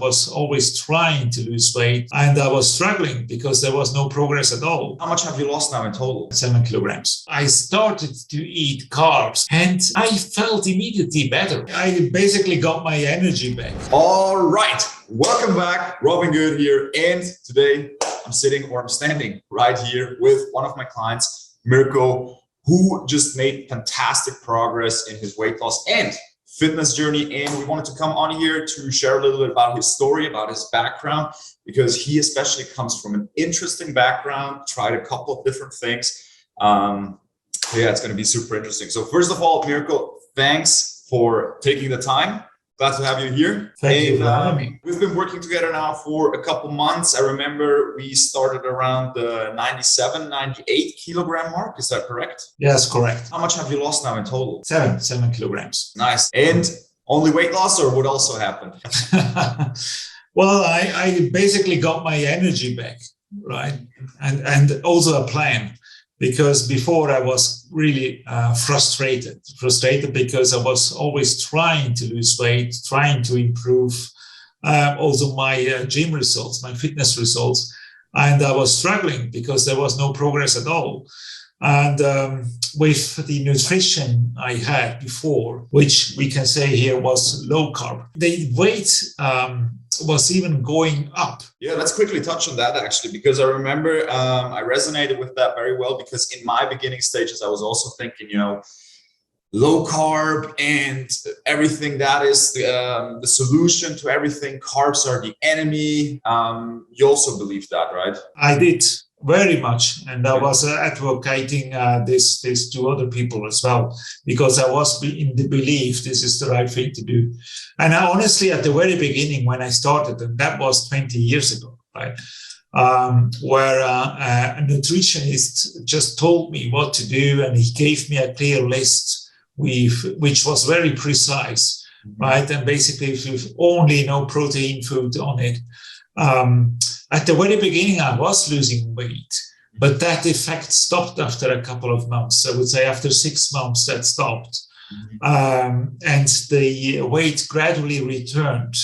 Was always trying to lose weight, and I was struggling because there was no progress at all. How much have you lost now in total? 7 kilograms. I started to eat carbs and I felt immediately better. I basically got my energy back. All right, welcome back. Robin Good here, and today I'm standing right here with one of my clients, Mirko, who just made fantastic progress in his weight loss and fitness journey, and we wanted to come on here to share a little bit about his story, about his background, because he especially comes from an interesting background, tried a couple of different things. Yeah, it's going to be super interesting. So first of all, Mirko, thanks for taking the time. Glad to have you here. Thank you for having me. We've been working together now for a couple months. I remember we started around the 97, 98 kilogram mark. Is that correct? Yes, correct. How much have you lost now in total? 7 kilograms. Nice. And only weight loss, or what also happened? Well, I basically got my energy back, right? And also a plan. Because before I was really frustrated because I was always trying to lose weight, trying to improve also my gym results, my fitness results. And I was struggling because there was no progress at all. And with the nutrition I had before, which we can say here was low carb, the weight was even going up. Yeah, let's quickly touch on that actually, because I remember I resonated with that very well, because in my beginning stages, I was also thinking, low carb and everything that is the solution to everything. Carbs are the enemy. You also believe that, right? I did. Very much. And I was advocating this to other people as well, because I was in the belief this is the right thing to do. And I honestly, at the very beginning, when I started, and that was 20 years ago, right, where a nutritionist just told me what to do, and he gave me a clear list which was very precise, right? And basically, with only no protein food on it. At the very beginning, I was losing weight, but that effect stopped after a couple of months. I would say after 6 months, that stopped. And the weight gradually returned.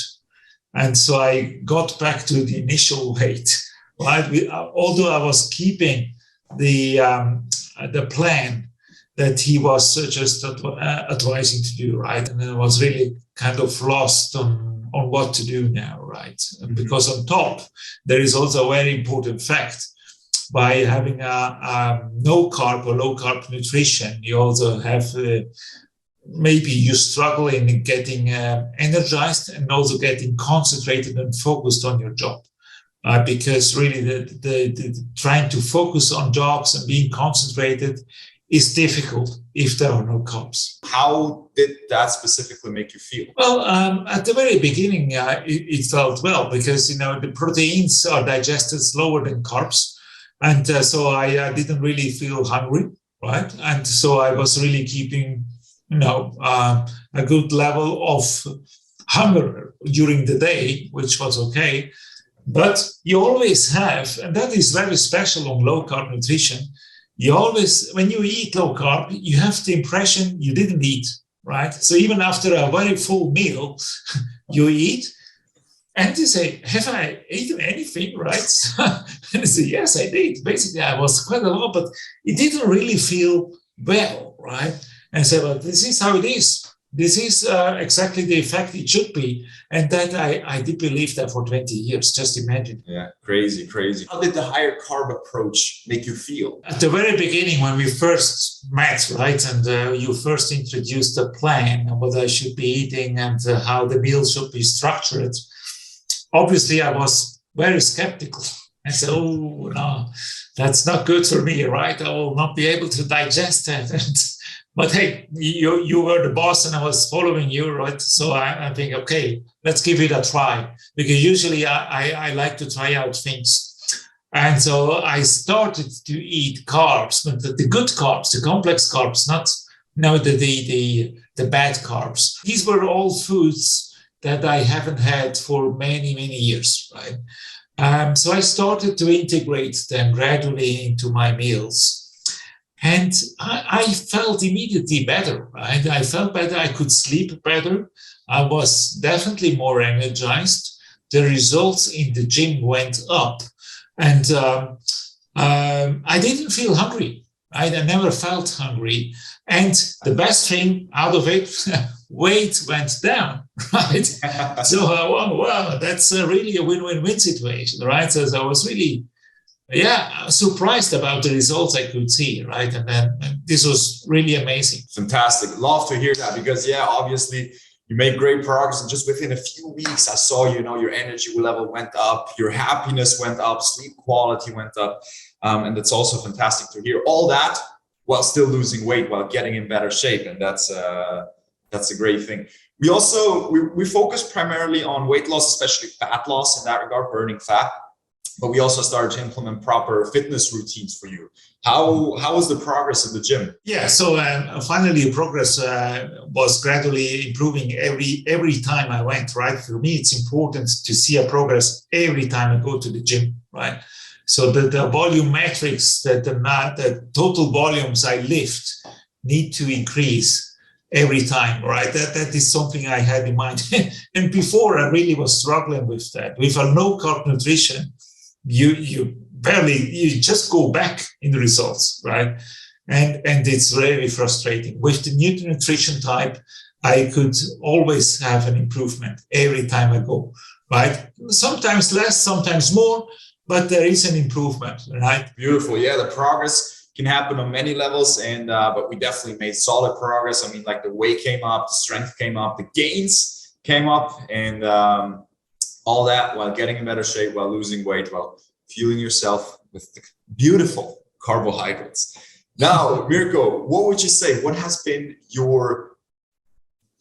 And so I got back to the initial weight, right? Although I was keeping the plan that he was just advising to do, right? And I was really kind of lost on what to do now, right? Because on top, there is also a very important fact. By having a no carb or low carb nutrition, you also have maybe you struggle in getting energized and also getting concentrated and focused on your job. Because really the trying to focus on jobs and being concentrated is difficult if there are no carbs. How did that specifically make you feel? Well, at the very beginning, it felt well, because the proteins are digested slower than carbs, and so I didn't really feel hungry, right? And so I was really keeping, a good level of hunger during the day, which was okay. But you always have, and that is very special on low carb nutrition. You always, when you eat low carb, you have the impression you didn't eat, right? So even after a very full meal, you eat and you say, have I eaten anything, right? And I say, yes, I did. Basically, I was quite a lot, but it didn't really feel well, right? And I said, well, this is how it is. This is exactly the effect it should be. And that I did believe that for 20 years, just imagine. Yeah, crazy. How did the higher carb approach make you feel? At the very beginning, when we first met, right, and you first introduced a plan of what I should be eating and how the meal should be structured, obviously I was very skeptical. I said, oh, no, that's not good for me, right? I will not be able to digest that. But hey, you were the boss and I was following you, right? So I think, okay, let's give it a try. Because usually I like to try out things. And so I started to eat carbs, but the good carbs, the complex carbs, not the bad carbs. These were all foods that I haven't had for many, many years, right? So I started to integrate them gradually into my meals. And I felt immediately better, right? I felt better. I could sleep better. I was definitely more energized. the results in the gym went up. And I didn't feel hungry. I never felt hungry. And the best thing out of it, weight went down, right? So, wow, that's really a win-win-win situation, right? So I was really, surprised about the results I could see, right? And this was really amazing. Fantastic. Love to hear that because, obviously, you made great progress, and just within a few weeks, I saw, your energy level went up, your happiness went up, sleep quality went up. And that's also fantastic to hear all that while still losing weight, while getting in better shape. And that's a great thing. We also, we focus primarily on weight loss, especially fat loss in that regard, burning fat. But we also started to implement proper fitness routines for you. How was the progress in the gym? Yeah, so finally progress was gradually improving every time I went, right? For me, it's important to see a progress every time I go to the gym, right? So the volume metrics, the total volumes I lift need to increase every time, right? That is something I had in mind. And before, I really was struggling with that. With a low-carb nutrition, you just go back in the results, right? And it's really frustrating. With the new nutrition type, I could always have an improvement every time I go, right? Sometimes less, sometimes more, but there is an improvement, right? Beautiful. Yeah, the progress can happen on many levels, and but we definitely made solid progress. I mean, like the weight came up, the strength came up, the gains came up, and all that while getting in better shape, while losing weight, while fueling yourself with the beautiful carbohydrates. Now, Mirko, what would you say? What has been your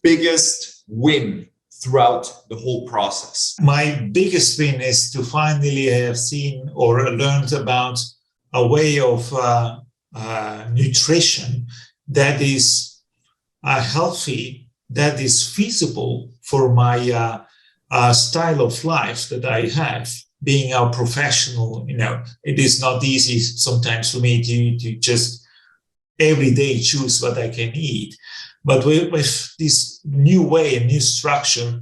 biggest win throughout the whole process? My biggest win is to finally have seen or learned about a way of nutrition that is healthy, that is feasible for my style of life that I have. Being a professional, it is not easy sometimes for me to just every day choose what I can eat. But with this new way and new structure,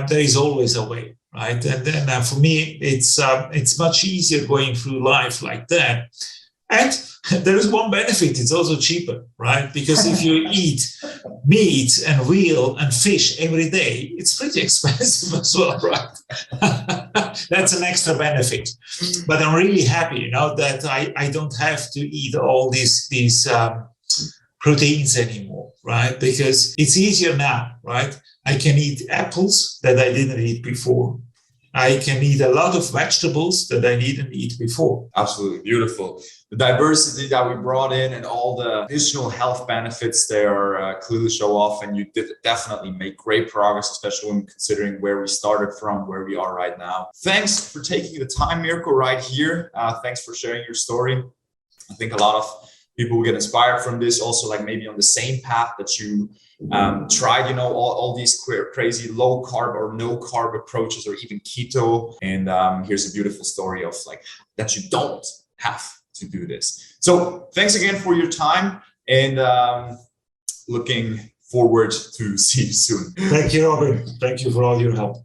there is always a way, right? And then for me, it's much easier going through life like that. And there is one benefit: it's also cheaper, right? Because if you eat meat and veal and fish every day, it's pretty expensive as well, right? That's an extra benefit. But I'm really happy, that I don't have to eat all these proteins anymore, right? Because it's easier now, right? I can eat apples that I didn't eat before. I can eat a lot of vegetables that I didn't eat before. Absolutely beautiful. The diversity that we brought in and all the additional health benefits there clearly show off, and you did definitely make great progress, especially when considering where we started from, where we are right now. Thanks for taking the time, Mirko, right here. Thanks for sharing your story. I think a lot of people will get inspired from this, also like maybe on the same path that you tried, all these crazy low carb or no carb approaches, or even keto. And here's a beautiful story of like that you don't have to do this. So thanks again for your time, and looking forward to see you soon. Thank you, Robin. Thank you for all your help.